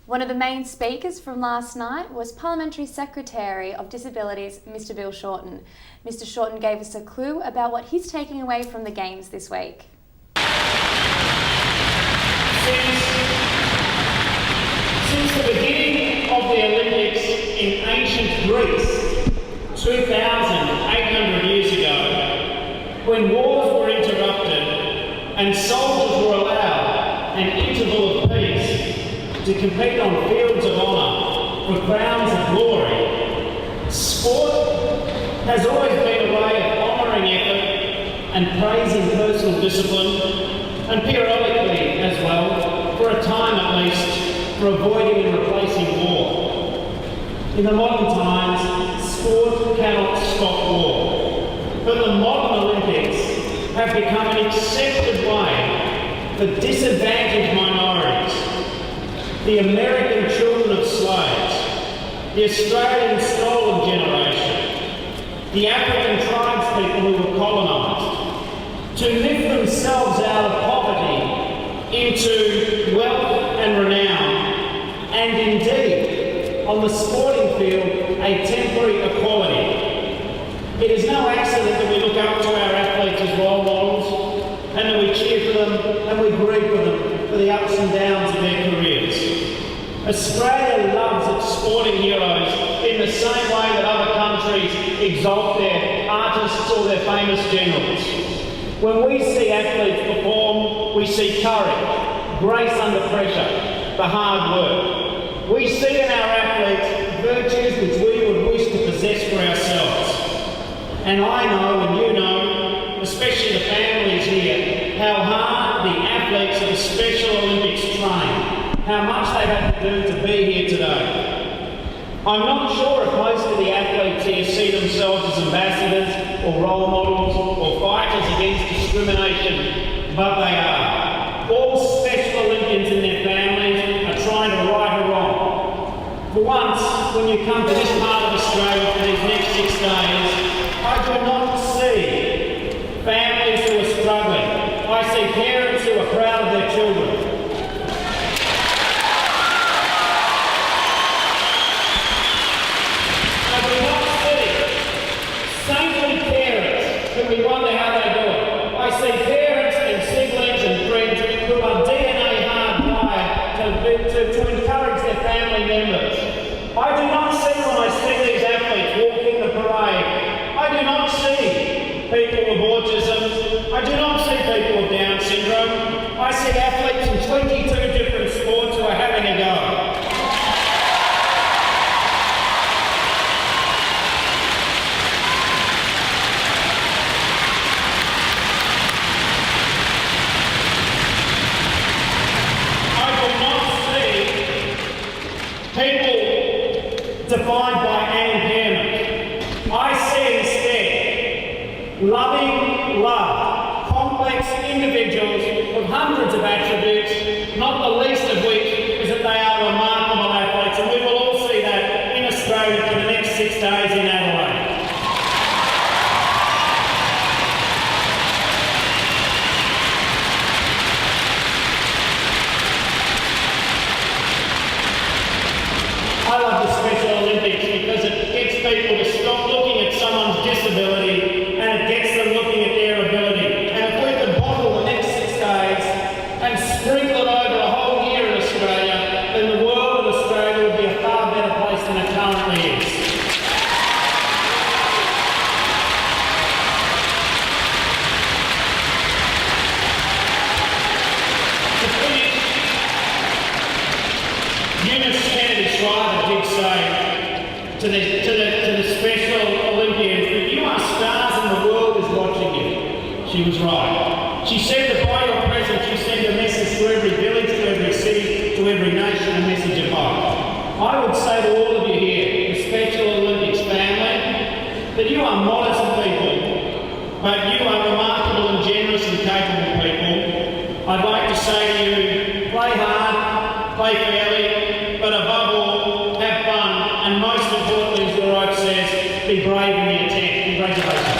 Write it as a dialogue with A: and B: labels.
A: One of the main speakers from last night was Parliamentary Secretary of Disabilities, Mr. Bill Shorten. Mr. Shorten gave us a clue about what he's taking away from the Games this week.
B: Since the beginning of the Olympics in ancient Greece, 2,800 years ago, when wars were interrupted and soldiers were allowed an interval of peace to compete on fields of honour for crowns of glory, sport has always been a way of honouring effort and praising personal discipline, and periodically as well, for a time at least, for avoiding and replacing war. In the modern times, sport cannot stop war, but the modern Olympics have become an accepted way for disadvantaged minorities, the American children of slaves, the Australian stolen generation, the African tribespeople who were colonised, to lift themselves out of poverty into wealth and renown, and indeed, on the sporting field, a temporary equality. It is no accident that we look up to our athletes as role models, and that we cheer for them and we grieve for them for the ups and downs of their careers. Australia loves its sporting heroes in the same way that other countries exalt their artists or their famous generals. When we see athletes perform, we see courage, grace under pressure, the hard work. We see in our athletes virtues which we would wish to possess for ourselves. And I know, and you know, especially the families here, how hard the athletes of the Special Olympics train, how much they've had to do to be here today. I'm not sure if most of the athletes here see themselves as ambassadors or role models or fighters against discrimination, but they are. All Special Olympians and their families are trying to right a wrong. For once, when you come to this part of Australia for these next 6 days, I do not see families who are struggling. I see parents who are proud of their children. We wonder how they do it. I see parents and siblings and friends who are DNA hardwired to encourage their family members. I do not see, when I see these athletes walking the parade, I do not see people with autism. I do not see people with Down syndrome. I see athletes in 22 different sports who are having a go. Defined by an impairment. I see instead loving love, complex individuals with hundreds of attributes, not the least of which is that they are remarkable athletes, and we will all see that in Australia for the next 6 days in Adelaide. I love the Special Olympics because it gets people to stop looking at someone's disability and it gets them looking at their ability. And if we could bottle the next 6 days and sprinkle it over a whole year in Australia, then the world of Australia would be a far better place than it currently is. To the Special Olympians that you are stars and the world is watching you. She was right. She said that by your presence you send a message to every village, to every city, to every nation, a message of hope. I would say to all of you here, the Special Olympics family, that you are modest people, but you are remarkable and generous and capable people. I'd like to say to you, play hard, play fairly, but above all, have fun, and most importantly, as your wife says, be brave in the attempt. Congratulations.